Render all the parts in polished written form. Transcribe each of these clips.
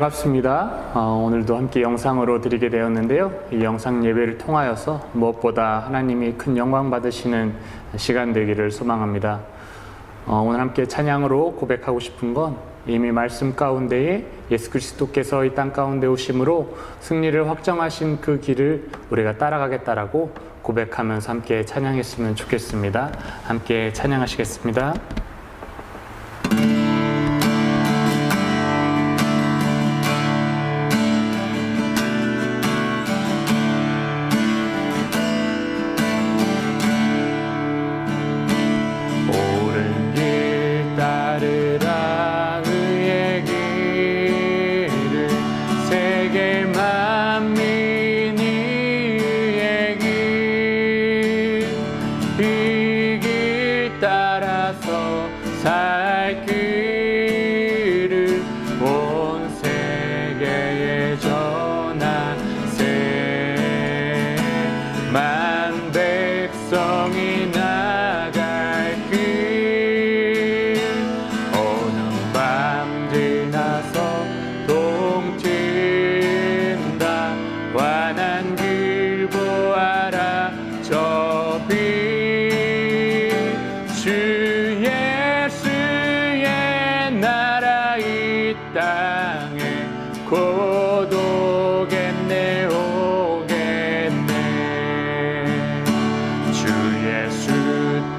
반갑습니다. 오늘도 함께 영상으로 드리게 되었는데요. 이 영상 예배를 통하여서 무엇보다 하나님이 큰 영광 받으시는 시간 되기를 소망합니다. 오늘 함께 찬양으로 고백하고 싶은 건 이미 말씀 가운데에 예수 그리스도께서 이 땅 가운데 오심으로 승리를 확정하신 그 길을 우리가 따라가겠다라고 고백하면서 함께 찬양했으면 좋겠습니다. 함께 찬양하시겠습니다.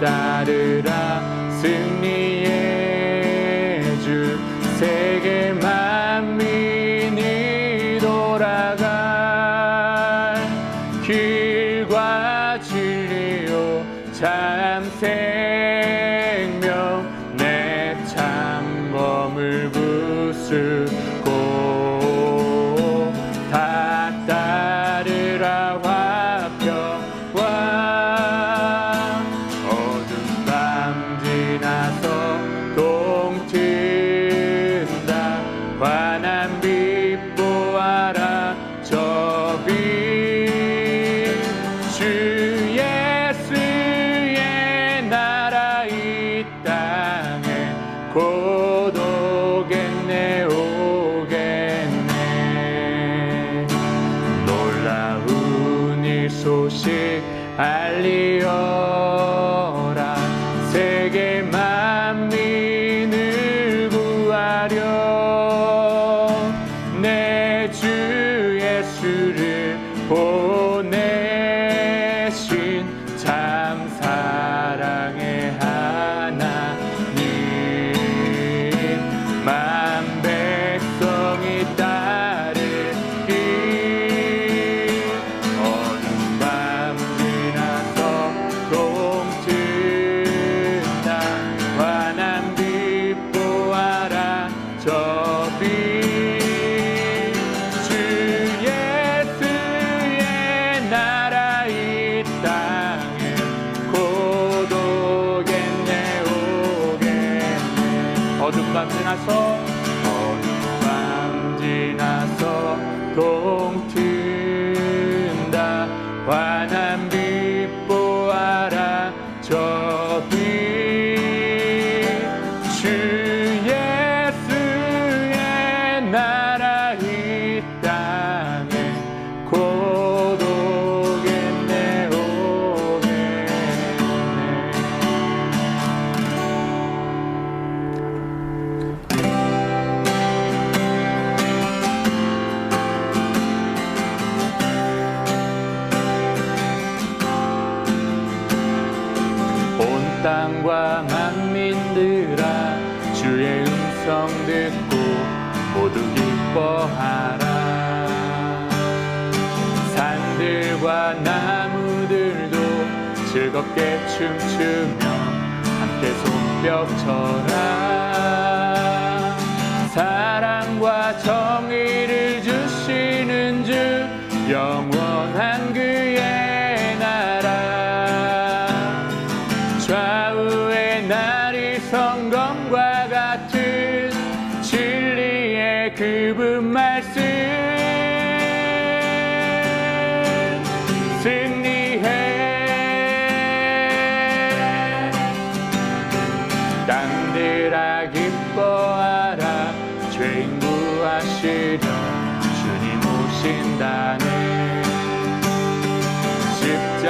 따르라 승리의 주 세계 만민이 돌아갈 길과 진리요 참 생명 내 참범을 부수고 다 따르라 소식 알리어라 세계 만민을 구하려 내 주 예수를 보내신 참 사랑의 하나님 만 백성이 어둠 밤 지나서 동튼다 환한 빛 보아라 저 빛 주 예수의 나라 이 땅에 곧 오겠네 오겠네. 땅과 만민들아 주의 음성 듣고 모두 기뻐하라 산들과 나무들도 즐겁게 춤추며 함께 손뼉 쳐라 사랑과 정의를 주시는 주 영원한 그의 나라 좌우의 날이 성검과 같은 진리의 그분 말씀 승리해 땅들아 기뻐하라 죄인 구하시리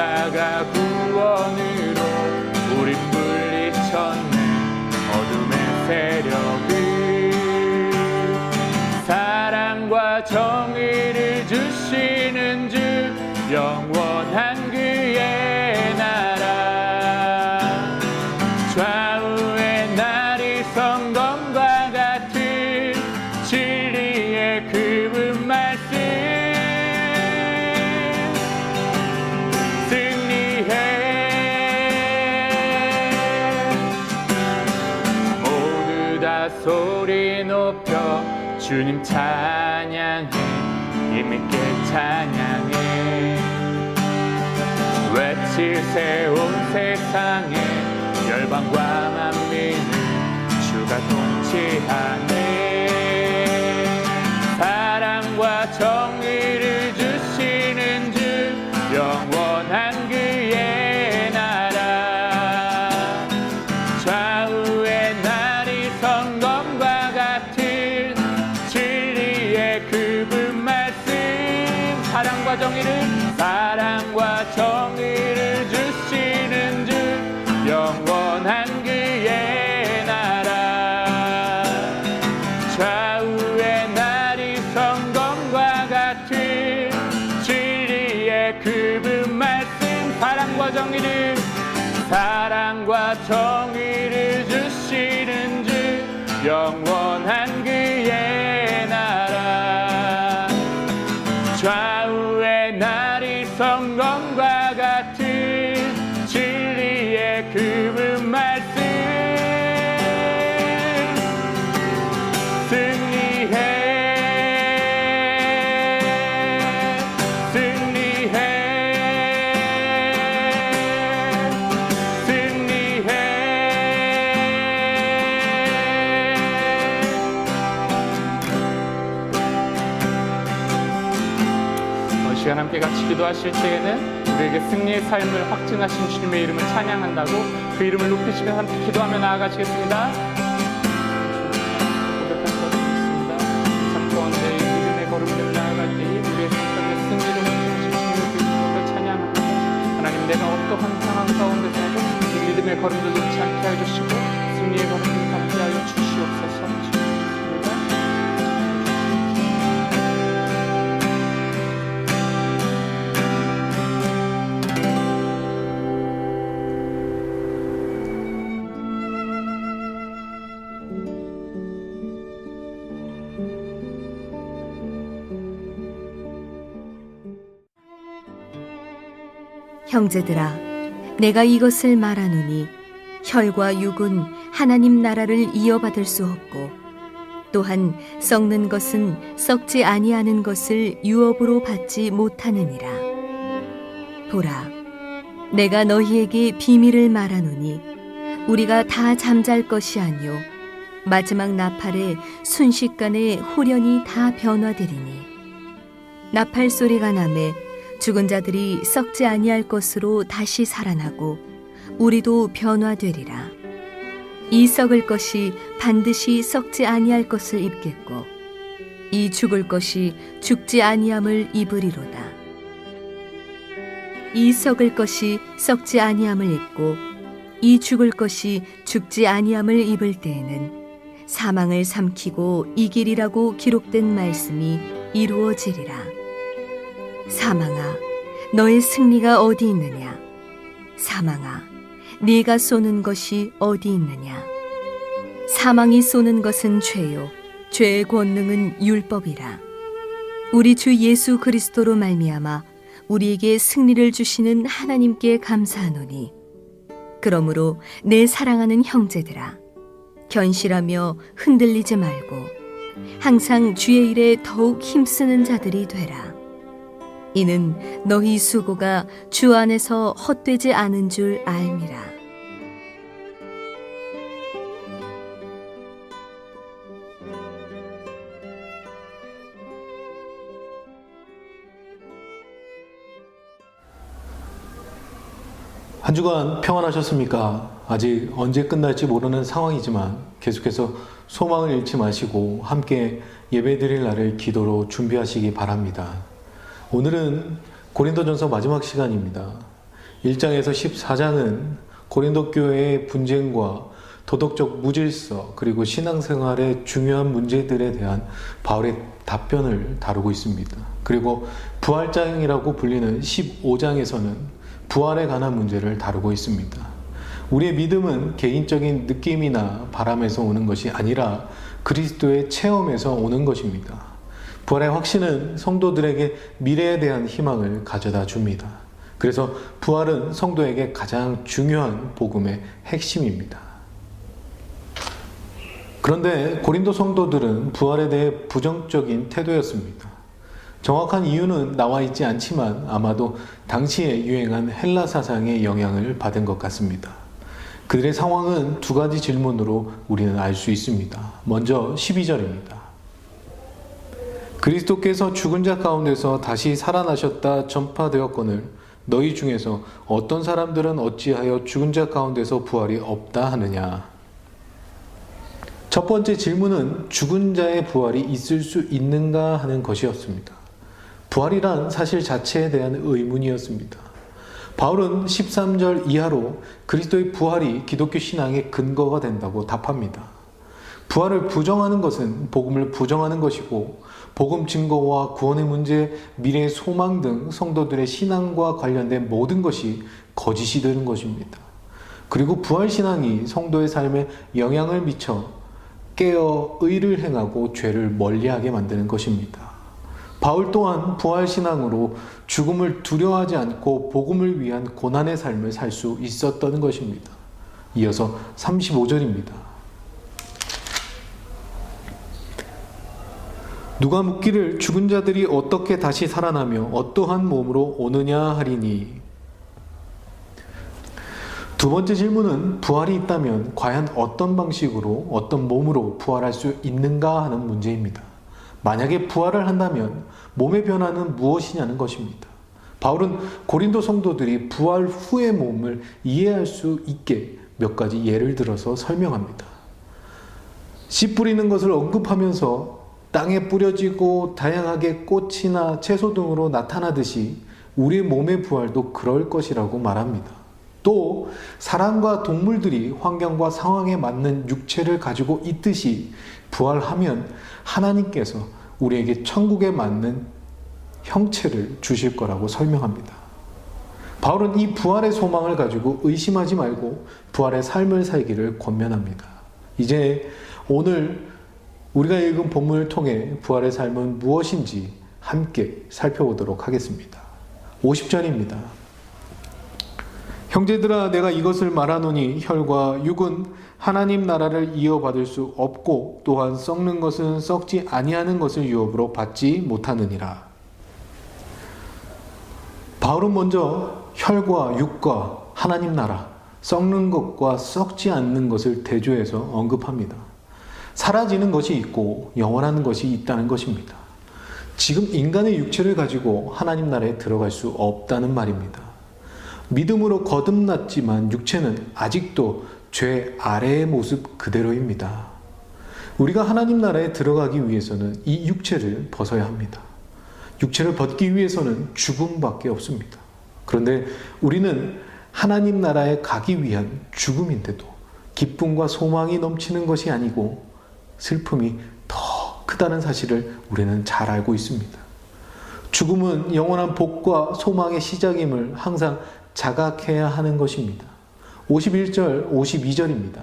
십자가 구원으로 우리 물리쳤네 어둠의 세력을. 사랑과 정의를 주시는 주 영원한 그의 나라. 좌우의 날이 성검과 같은 진리의 그분 말씀. 승리해. 모두 다 소리 높여 주님 찬양해. 힘있게 찬양해. 외칠세 온 세상에 열방과 만민을 주가 통치하네. 사랑과 정의를 주시는 주 영원한 그의 나라. 좌우의 날이 성검과 같은 진리의 그분 말씀. 사랑과 정의를 주시는 주 영원한 그의 나라. 좌우의 날이 성검과 같은 진리의 그분 말씀. 사랑과 정의를 주시는 주 영원한 그의 나라. 좌우의 날이 성검과 같은 진리의 그분 말씀. 승리해. 시간 함께 같이 기도하실 때에는 우리에게 승리의 삶을 확증하신 주님의 이름을 찬양한다고 그 이름을 높이시면서 함께 기도하며 나아가시겠습니다. 고백한 것이 있습니다. 삶 가운데 믿음의 걸음을 나아갈 때에 우리의 삶의 승리를 확증하신 주님의 이름을 찬양합니다. 하나님, 내가 어떠한 상황 가운데서도 이 믿음의 걸음을 놓지 않게 해주시고 승리의 걸음을 갖게 하여 주시옵소서. 형제들아, 내가 이것을 말하노니 혈과 육은 하나님 나라를 이어받을 수 없고 또한 썩는 것은 썩지 아니하는 것을 유업으로 받지 못하느니라. 보라, 내가 너희에게 비밀을 말하노니 우리가 다 잠잘 것이 아니요 마지막 나팔에 순식간에 홀연히 다 변화되리니 나팔 소리가 나매 죽은 자들이 썩지 아니할 것으로 다시 살아나고 우리도 변화되리라. 이 썩을 것이 반드시 썩지 아니할 것을 입겠고 이 죽을 것이 죽지 아니함을 입으리로다. 이 썩을 것이 썩지 아니함을 입고 이 죽을 것이 죽지 아니함을 입을 때에는 사망을 삼키고 이기리라고 기록된 말씀이 이루어지리라. 사망아, 너의 승리가 어디 있느냐? 사망아, 네가 쏘는 것이 어디 있느냐? 사망이 쏘는 것은 죄요, 죄의 권능은 율법이라. 우리 주 예수 그리스도로 말미암아 우리에게 승리를 주시는 하나님께 감사하노니, 그러므로 내 사랑하는 형제들아, 견실하며 흔들리지 말고 항상 주의 일에 더욱 힘쓰는 자들이 되라. 이는 너희 수고가 주 안에서 헛되지 않은 줄 알미라. 한 주간 평안하셨습니까? 아직 언제 끝날지 모르는 상황이지만 계속해서 소망을 잃지 마시고 함께 예배드릴 날을 기도로 준비하시기 바랍니다. 오늘은 고린도전서 마지막 시간입니다. 1장에서 14장은 고린도 교회의 분쟁과 도덕적 무질서 그리고 신앙생활의 중요한 문제들에 대한 바울의 답변을 다루고 있습니다. 그리고 부활장이라고 불리는 15장에서는 부활에 관한 문제를 다루고 있습니다. 우리의 믿음은 개인적인 느낌이나 바람에서 오는 것이 아니라 그리스도의 체험에서 오는 것입니다. 부활의 확신은 성도들에게 미래에 대한 희망을 가져다 줍니다. 그래서 부활은 성도에게 가장 중요한 복음의 핵심입니다. 그런데 고린도 성도들은 부활에 대해 부정적인 태도였습니다. 정확한 이유는 나와 있지 않지만 아마도 당시에 유행한 헬라 사상의 영향을 받은 것 같습니다. 그들의 상황은 두 가지 질문으로 우리는 알 수 있습니다. 먼저 12절입니다. 그리스도께서 죽은 자 가운데서 다시 살아나셨다 전파되었거늘 너희 중에서 어떤 사람들은 어찌하여 죽은 자 가운데서 부활이 없다 하느냐. 첫 번째 질문은 죽은 자의 부활이 있을 수 있는가 하는 것이었습니다. 부활이란 사실 자체에 대한 의문이었습니다. 바울은 13절 이하로 그리스도의 부활이 기독교 신앙의 근거가 된다고 답합니다. 부활을 부정하는 것은 복음을 부정하는 것이고 복음 증거와 구원의 문제, 미래의 소망 등 성도들의 신앙과 관련된 모든 것이 거짓이 되는 것입니다. 그리고 부활신앙이 성도의 삶에 영향을 미쳐 깨어 의를 행하고 죄를 멀리하게 만드는 것입니다. 바울 또한 부활신앙으로 죽음을 두려워하지 않고 복음을 위한 고난의 삶을 살 수 있었던 것입니다. 이어서 35절입니다. 누가 묻기를 죽은 자들이 어떻게 다시 살아나며 어떠한 몸으로 오느냐 하리니. 두 번째 질문은 부활이 있다면 과연 어떤 방식으로 어떤 몸으로 부활할 수 있는가 하는 문제입니다. 만약에 부활을 한다면 몸의 변화는 무엇이냐는 것입니다. 바울은 고린도 성도들이 부활 후의 몸을 이해할 수 있게 몇 가지 예를 들어서 설명합니다. 씨 뿌리는 것을 언급하면서 땅에 뿌려지고 다양하게 꽃이나 채소 등으로 나타나듯이 우리의 몸의 부활도 그럴 것이라고 말합니다. 또 사람과 동물들이 환경과 상황에 맞는 육체를 가지고 있듯이 부활하면 하나님께서 우리에게 천국에 맞는 형체를 주실 거라고 설명합니다. 바울은 이 부활의 소망을 가지고 의심하지 말고 부활의 삶을 살기를 권면합니다. 이제 오늘 우리가 읽은 본문을 통해 부활의 삶은 무엇인지 함께 살펴보도록 하겠습니다. 50절입니다. 형제들아 내가 이것을 말하노니 혈과 육은 하나님 나라를 이어받을 수 없고 또한 썩는 것은 썩지 아니하는 것을 유업으로 받지 못하느니라. 바울은 먼저 혈과 육과 하나님 나라, 썩는 것과 썩지 않는 것을 대조해서 언급합니다. 사라지는 것이 있고 영원한 것이 있다는 것입니다. 지금 인간의 육체를 가지고 하나님 나라에 들어갈 수 없다는 말입니다. 믿음으로 거듭났지만 육체는 아직도 죄 아래의 모습 그대로입니다. 우리가 하나님 나라에 들어가기 위해서는 이 육체를 벗어야 합니다. 육체를 벗기 위해서는 죽음밖에 없습니다. 그런데 우리는 하나님 나라에 가기 위한 죽음인데도 기쁨과 소망이 넘치는 것이 아니고 슬픔이 더 크다는 사실을 우리는 잘 알고 있습니다. 죽음은 영원한 복과 소망의 시작임을 항상 자각해야 하는 것입니다. 51절, 52절입니다.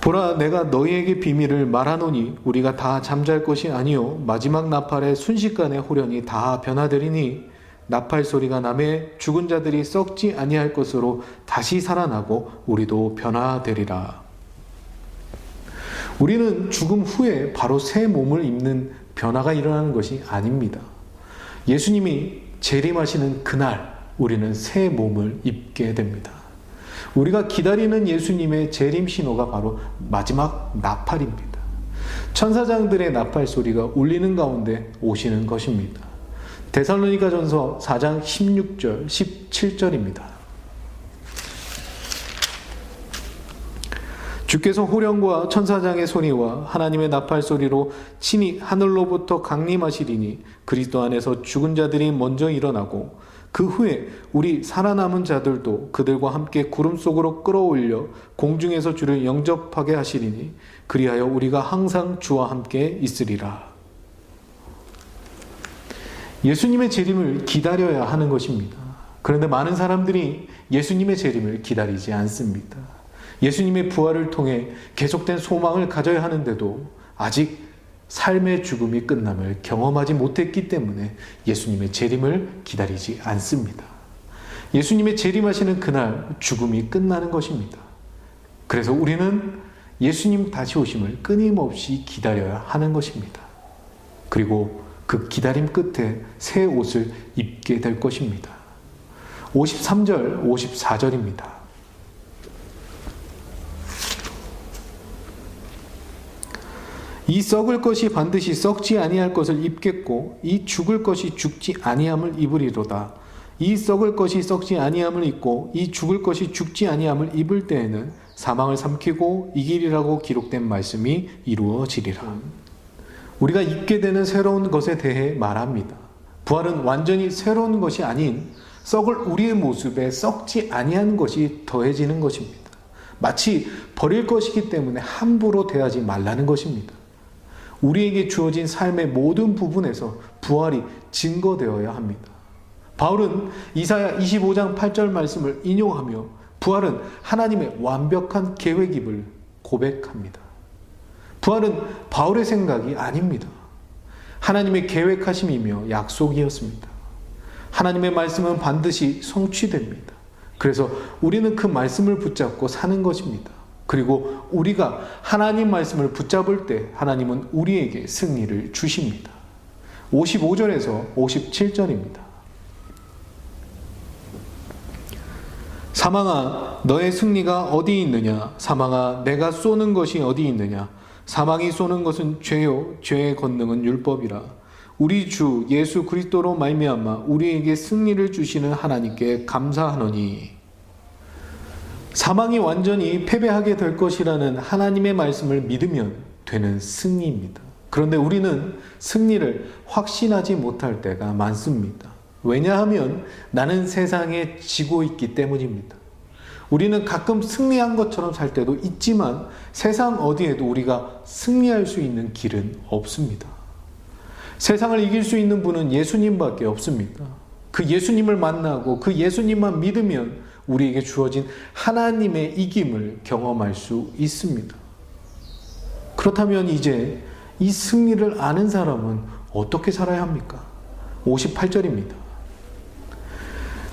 보라 내가 너희에게 비밀을 말하노니 우리가 다 잠잘 것이 아니요 마지막 나팔의 순식간에 호련히 다 변화되리니 나팔 소리가 나매 죽은 자들이 썩지 아니할 것으로 다시 살아나고 우리도 변화되리라. 우리는 죽음 후에 바로 새 몸을 입는 변화가 일어나는 것이 아닙니다. 예수님이 재림하시는 그날 우리는 새 몸을 입게 됩니다. 우리가 기다리는 예수님의 재림 신호가 바로 마지막 나팔입니다. 천사장들의 나팔 소리가 울리는 가운데 오시는 것입니다. 데살로니가전서 4장 16절, 17절입니다. 주께서 호령과 천사장의 소리와 하나님의 나팔 소리로 친히 하늘로부터 강림하시리니 그리스도 안에서 죽은 자들이 먼저 일어나고 그 후에 우리 살아남은 자들도 그들과 함께 구름 속으로 끌어올려 공중에서 주를 영접하게 하시리니 그리하여 우리가 항상 주와 함께 있으리라. 예수님의 재림을 기다려야 하는 것입니다. 그런데 많은 사람들이 예수님의 재림을 기다리지 않습니다. 예수님의 부활을 통해 계속된 소망을 가져야 하는데도 아직 삶의 죽음이 끝남을 경험하지 못했기 때문에 예수님의 재림을 기다리지 않습니다. 예수님의 재림하시는 그날 죽음이 끝나는 것입니다. 그래서 우리는 예수님 다시 오심을 끊임없이 기다려야 하는 것입니다. 그리고 그 기다림 끝에 새 옷을 입게 될 것입니다. 53절, 54절입니다. 이 썩을 것이 반드시 썩지 아니할 것을 입겠고 이 죽을 것이 죽지 아니함을 입으리로다. 이 썩을 것이 썩지 아니함을 입고 이 죽을 것이 죽지 아니함을 입을 때에는 사망을 삼키고 이기리라고 기록된 말씀이 이루어지리라. 우리가 입게 되는 새로운 것에 대해 말합니다. 부활은 완전히 새로운 것이 아닌 썩을 우리의 모습에 썩지 아니한 것이 더해지는 것입니다. 마치 버릴 것이기 때문에 함부로 대하지 말라는 것입니다. 우리에게 주어진 삶의 모든 부분에서 부활이 증거되어야 합니다. 바울은 이사야 25장 8절 말씀을 인용하며 부활은 하나님의 완벽한 계획임을 고백합니다. 부활은 바울의 생각이 아닙니다. 하나님의 계획하심이며 약속이었습니다. 하나님의 말씀은 반드시 성취됩니다. 그래서 우리는 그 말씀을 붙잡고 사는 것입니다. 그리고 우리가 하나님 말씀을 붙잡을 때 하나님은 우리에게 승리를 주십니다. 55절에서 57절입니다. 사망아 너의 승리가 어디 있느냐? 사망아 내가 쏘는 것이 어디 있느냐? 사망이 쏘는 것은 죄요 죄의 권능은 율법이라. 우리 주 예수 그리스도로 말미암아 우리에게 승리를 주시는 하나님께 감사하노니. 사망이 완전히 패배하게 될 것이라는 하나님의 말씀을 믿으면 되는 승리입니다. 그런데 우리는 승리를 확신하지 못할 때가 많습니다. 왜냐하면 나는 세상에 지고 있기 때문입니다. 우리는 가끔 승리한 것처럼 살 때도 있지만 세상 어디에도 우리가 승리할 수 있는 길은 없습니다. 세상을 이길 수 있는 분은 예수님밖에 없습니다. 그 예수님을 만나고 그 예수님만 믿으면 우리에게 주어진 하나님의 이김을 경험할 수 있습니다. 그렇다면 이제 이 승리를 아는 사람은 어떻게 살아야 합니까? 58절입니다.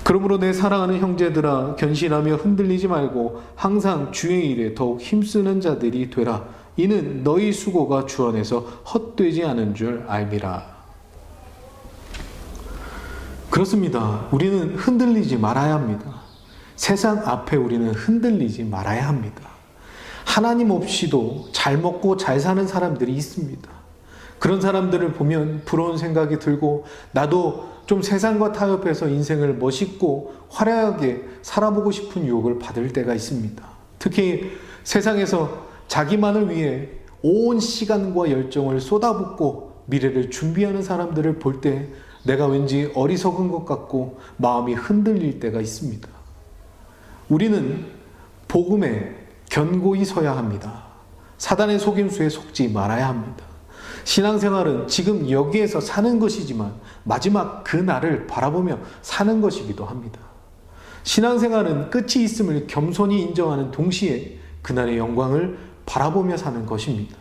그러므로 내 사랑하는 형제들아 견실하며 흔들리지 말고 항상 주의 일에 더욱 힘쓰는 자들이 되라. 이는 너희 수고가 주 안에서 헛되지 않은 줄 알미라. 그렇습니다. 우리는 흔들리지 말아야 합니다. 세상 앞에 우리는 흔들리지 말아야 합니다. 하나님 없이도 잘 먹고 잘 사는 사람들이 있습니다. 그런 사람들을 보면 부러운 생각이 들고 나도 좀 세상과 타협해서 인생을 멋있고 화려하게 살아보고 싶은 유혹을 받을 때가 있습니다. 특히 세상에서 자기만을 위해 온 시간과 열정을 쏟아붓고 미래를 준비하는 사람들을 볼 때 내가 왠지 어리석은 것 같고 마음이 흔들릴 때가 있습니다. 우리는 복음에 견고히 서야 합니다. 사단의 속임수에 속지 말아야 합니다. 신앙생활은 지금 여기에서 사는 것이지만 마지막 그 날을 바라보며 사는 것이기도 합니다. 신앙생활은 끝이 있음을 겸손히 인정하는 동시에 그날의 영광을 바라보며 사는 것입니다.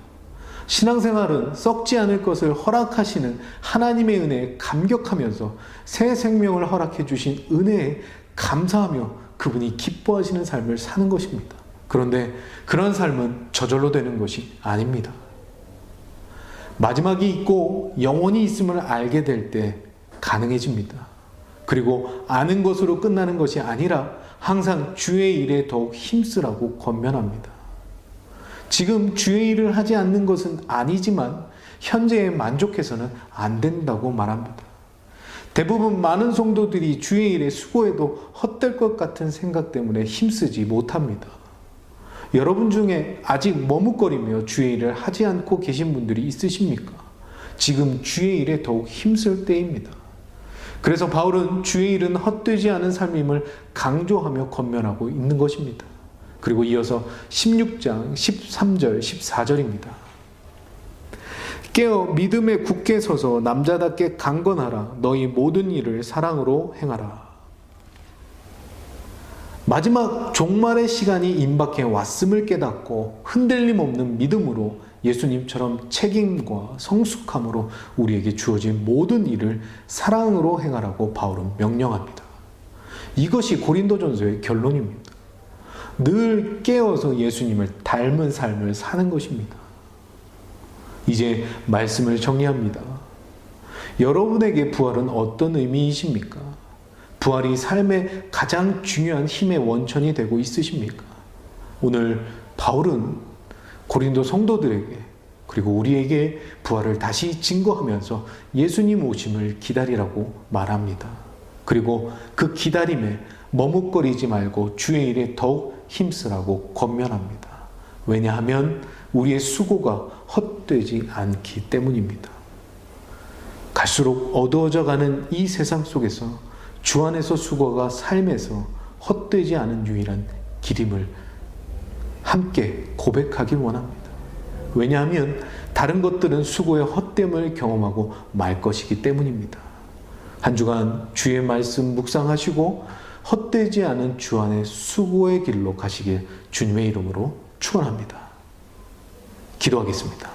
신앙생활은 썩지 않을 것을 허락하시는 하나님의 은혜에 감격하면서 새 생명을 허락해 주신 은혜에 감사하며 그분이 기뻐하시는 삶을 사는 것입니다. 그런데 그런 삶은 저절로 되는 것이 아닙니다. 마지막이 있고 영원히 있음을 알게 될 때 가능해집니다. 그리고 아는 것으로 끝나는 것이 아니라 항상 주의 일에 더욱 힘쓰라고 권면합니다. 지금 주의 일을 하지 않는 것은 아니지만 현재에 만족해서는 안 된다고 말합니다. 대부분 많은 성도들이 주의 일에 수고해도 헛될 것 같은 생각 때문에 힘쓰지 못합니다. 여러분 중에 아직 머뭇거리며 주의 일을 하지 않고 계신 분들이 있으십니까? 지금 주의 일에 더욱 힘쓸 때입니다. 그래서 바울은 주의 일은 헛되지 않은 삶임을 강조하며 권면하고 있는 것입니다. 그리고 이어서 16장 13절 14절입니다. 깨어 믿음에 굳게 서서 남자답게 강건하라. 너희 모든 일을 사랑으로 행하라. 마지막 종말의 시간이 임박해 왔음을 깨닫고 흔들림 없는 믿음으로 예수님처럼 책임과 성숙함으로 우리에게 주어진 모든 일을 사랑으로 행하라고 바울은 명령합니다. 이것이 고린도전서의 결론입니다. 늘 깨어서 예수님을 닮은 삶을 사는 것입니다. 이제 말씀을 정리합니다. 여러분에게 부활은 어떤 의미이십니까? 부활이 삶의 가장 중요한 힘의 원천이 되고 있으십니까? 오늘 바울은 고린도 성도들에게 그리고 우리에게 부활을 다시 증거하면서 예수님 오심을 기다리라고 말합니다. 그리고 그 기다림에 머뭇거리지 말고 주의 일에 더욱 힘쓰라고 권면합니다. 왜냐하면 우리의 수고가 헛되지 않기 때문입니다. 갈수록 어두워져 가는 이 세상 속에서 주 안에서 수고가 삶에서 헛되지 않은 유일한 길임을 함께 고백하길 원합니다. 왜냐하면 다른 것들은 수고의 헛됨을 경험하고 말 것이기 때문입니다. 한 주간 주의 말씀 묵상하시고 헛되지 않은 주 안의 수고의 길로 가시길 주님의 이름으로 축원합니다. 기도하겠습니다.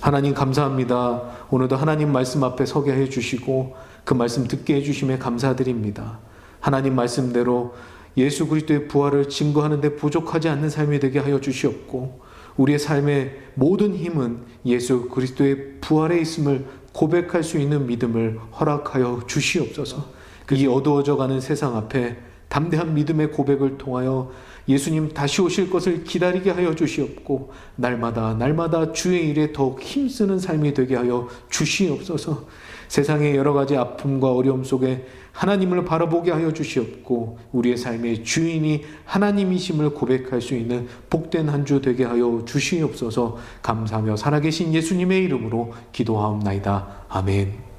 하나님 감사합니다. 오늘도 하나님 말씀 앞에 서게 해주시고 그 말씀 듣게 해주심에 감사드립니다. 하나님 말씀대로 예수 그리스도의 부활을 증거하는 데 부족하지 않는 삶이 되게 하여 주시옵고 우리의 삶의 모든 힘은 예수 그리스도의 부활에 있음을 고백할 수 있는 믿음을 허락하여 주시옵소서. 이 어두워져 가는 세상 앞에 담대한 믿음의 고백을 통하여 예수님 다시 오실 것을 기다리게 하여 주시옵고 날마다 주의 일에 더욱 힘쓰는 삶이 되게 하여 주시옵소서. 세상의 여러 가지 아픔과 어려움 속에 하나님을 바라보게 하여 주시옵고 우리의 삶의 주인이 하나님이심을 고백할 수 있는 복된 한 주 되게 하여 주시옵소서. 감사하며 살아계신 예수님의 이름으로 기도하옵나이다. 아멘.